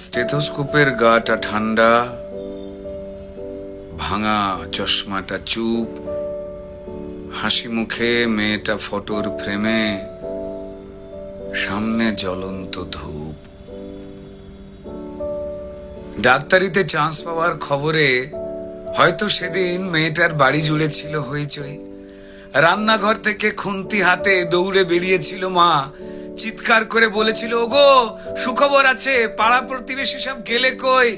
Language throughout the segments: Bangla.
স্টেথোস্কোপের গাটা ঠান্ডা, ভাঙা চশমাটা চুপ, হাসি মুখে মেয়েটা ফটোর ফ্রেমে, সামনে জ্বলন্ত ধূপ। ডাক্তারিতে চান্স পাওয়ার খবরে হয়তো সেদিন মেয়েটার বাড়ি জুড়ে ছিল হইচই। রান্নাঘর থেকে খুন্তি হাতে দৌড়ে বেরিয়েছিল মা, চিৎকার করে বলেছিল, ওগো সুখবর আছে, পাড়া প্রতিবেশী সব গেলে কই?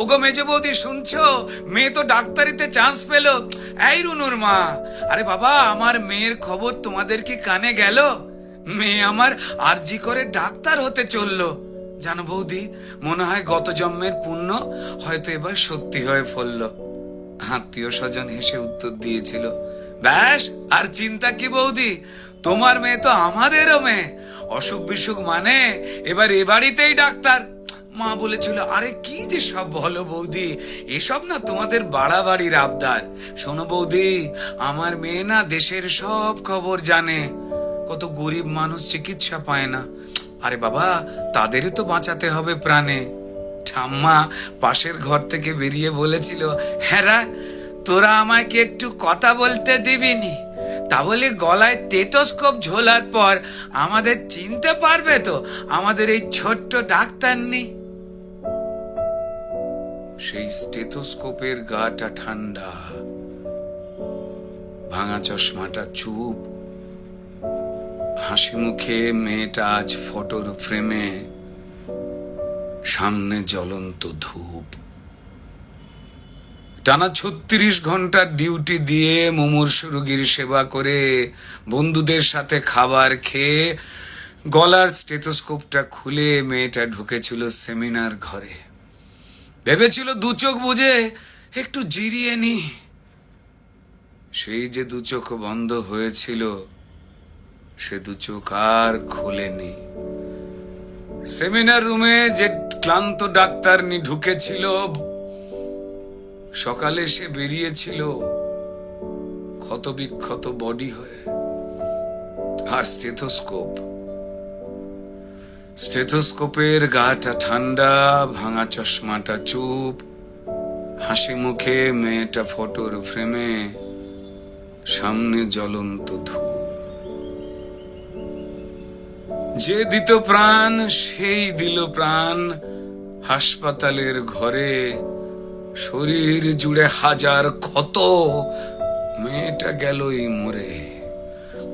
ওগো মেজে বৌদি শুনছো, মেয়ে তো ডাক্তারিতে চান্স পেল। এই রুনুর মা, আরে বাবা আমার মেয়ের খবর তোমাদের কি কানে গেল? মেয়ে আমার আরজি করে ডাক্তার হতে চললো। জানো বৌদি, মনে হয় গত জন্মের পুণ্য হয়তো এবার সত্যি হয়ে ফলল। আত্মীয় স্বজন হেসে উত্তর দিয়েছিল, ব্যাস আর চিন্তা কি বৌদি, তোমার মেয়ে তো আমাদেরও মেয়ে, অসুখ বিসুখ মানে এবার এ বাড়িতেই ডাক্তার। মা বলেছিল, আরে কি যে সব বলো বৌদি, এসব না তোমাদের বাড়াবাড়ির আবদার। শোনো বৌদি, আমার মেয়ে না দেশের সব খবর জানে, কত গরিব মানুষ চিকিৎসা পায় না, আরে বাবা তাদেরই তো বাঁচাতে হবে প্রাণে। ঠাম্মা পাশের ঘর থেকে বেরিয়ে বলেছিল, হ্যাঁ তোরা আমায় কি একটু কথা বলতে দিবিনি? তা বলে গলায় স্টেথোস্কোপ ঝোলার পর আমাদের চিনতে পারবে তো আমাদের এই ছোট্ট ডাক্তার নেই? সেই স্টেথোস্কোপের গাটা ঠান্ডা, ভাঙা চশমাটা চুপ, হাসি মুখে মেয়েটা আজ ফটোর ফ্রেমে, সামনে জ্বলন্ত ধূপ। টানা 36 ঘন্টার ডিউটি দিয়ে মুমূর্ষ রোগীর সেবা করে, বন্ধুদের সাথে খাবার খেয়ে গলার স্টেথোস্কোপটা খুলে মেয়েটা ঢুকেছিল সেমিনার ঘরে। ভেবেছিল দু চোখ বুঝে একটু জিরিয়ে নি। সেই যে দু চোখ বন্ধ হয়েছিল, সে দু চোখ আর খোলেনি। সেমিনার রুমে যে ক্লান্ত ডাক্তারনি ঢুকেছিল, সকালে সে বেরিয়েছিল ক্ষত বিক্ষত বডি হয়ে। আর স্টেথোস্কোপের গাটা ঠান্ডা, ভাঙা চশমাটা চুপ, হাসি মুখে মেয়েটা ফটোর ফ্রেমে, সামনে জ্বলন্ত ধূপ। যে দিত প্রাণ সেই দিল প্রাণ হাসপাতালের ঘরে, শরীর জুড়ে হাজার ক্ষত, মেয়েটা গেলই মরে।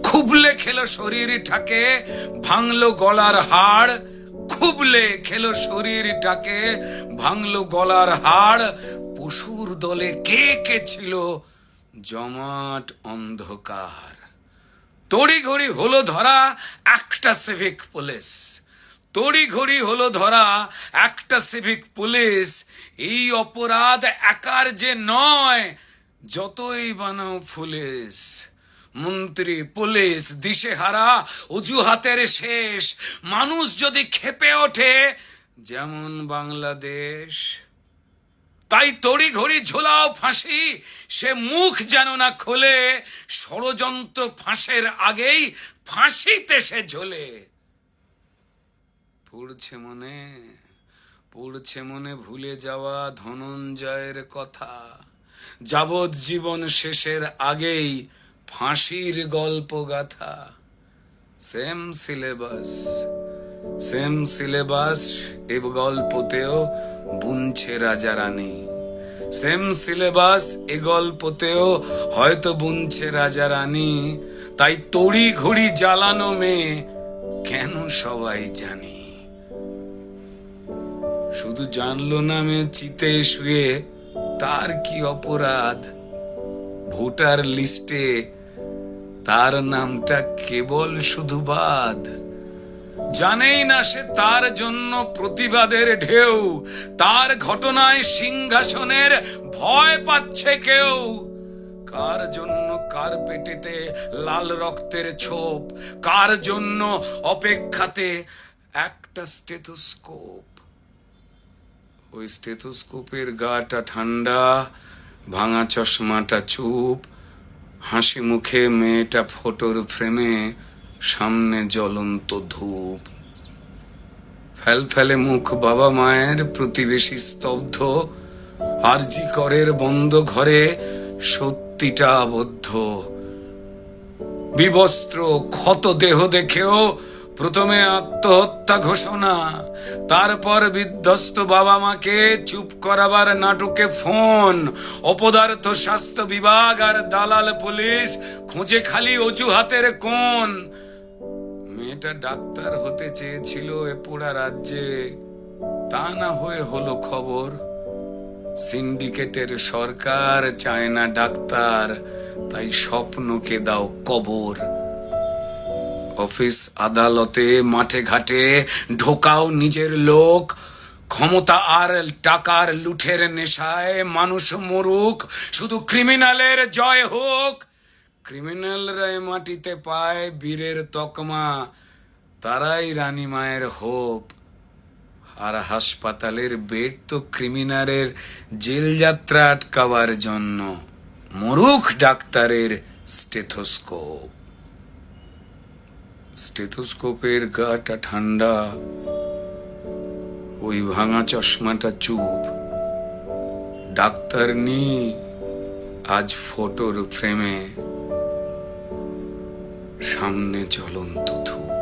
খুবলে খেলো শরীরটাকে, ভাঙলো গলার হাড়, খুবলে খেলো শরীরটাকে, ভাঙলো গলার হাড়। পশুর দলে কে কে ছিল জমাট অন্ধকার। তড়িঘড়ি হলো ধরা একটা সিভিক পুলিশ, তড়িঘড়ি হলো ধরা একটা সিভিক পুলিশ। এই অপরাধ একার যে নয়, যতই বানাও পুলিশ, মন্ত্রী পুলিশ দিশেহারা, অজুহাতের শেষ। মানুষ যদি ক্ষেপে ওঠে যেমন বাংলাদেশ, তাই তড়িঘড়ি ঝোলাও ফাঁসি, সে মুখ যেন না খোলে, ষড়যন্ত্র ফাঁসের আগেই ফাঁসিতে সে ঝোলে। পড়ছে মনে ভুলে যাওয়া ধনঞ্জয়ের কথা, যাবজ্জীবন শেষের আগেই ফাঁসির গল্প গাথা। সেম সিলেবাস এ গল্পতেও বুনছে রাজা রানী, সেম সিলেবাস এ গল্পতেও হয়তো বুনছে রাজা রানী। তাই তড়ি ঘড়ি জ্বালানো মেয়ে কেন সবাই জানি। শুধু জানলো না মেয়ে চিতে শুয়ে তার কি অপরাধ, ভোটার লিস্টে তার নামটা কেবল শুধু বাদ। জানেই না সে তার জন্য প্রতিবাদের ঢেউ, তার ঘটনায় সিংহাসনের ভয় পাচ্ছে কেউ। কার জন্য কার পেটেতে লাল রক্তের ছোপ, কার জন্য অপেক্ষাতে একটা স্টেথোস্কোপ। ওই স্টেথোস্কোপের গাটা ঠান্ডা, ভাঙা চশমাটা চুপ, হাসি মুখে মেয়েটা ফটোর ফ্রেমে, সামনে জ্বলন্ত ধূপ। ফেলে মুখ বাবা মায়ের, প্রতিবেশী স্তব্ধ, আরজি করের বন্ধ ঘরে সত্যিটা আবদ্ধ। বিবস্ত্র ক্ষত দেহ দেখেও প্রথমে আত্মহত্যা ঘোষণা, তারপর বিধ্বস্ত বাবা মাকে চুপ করাবার নাটকে ফোন। অপদার্থ স্বাস্থ্য বিভাগ আর দালাল পুলিশ খোঁজে খালি অজুহাতের কোণ। মেয়েটা ডাক্তার হতে চেয়েছিল এ পোড়া রাজ্যে, তা না হয়ে হলো খবর। সিন্ডিকেটের সরকার চায় না ডাক্তার, তাই স্বপ্নকে দাও কবর। অফিস আদালতে মাঠে ঘাটে ঢোকাও নিজের লোক, ক্ষমতা আর টাকার লুঠের নেশায় মানুষ মরুক, শুধু ক্রিমিনালের জয় হোক। ক্রিমিনালরা মাটিতে পায় বীরের তকমা, তারাই রানী মায়ের হোপ। আর হাসপাতালের বেড তো ক্রিমিনালের জেল যাত্রা আটকাবার জন্য, মরুখ ডাক্তারের স্টেথোস্কোপ। স্টেথোস্কোপের গাটা ঠান্ডা, ওই ভাঙা চশমাটা চুপ। ডাক্তার নি আজ ফটোর ফ্রেমে, সামনে জ্বলন্ত ধূপ।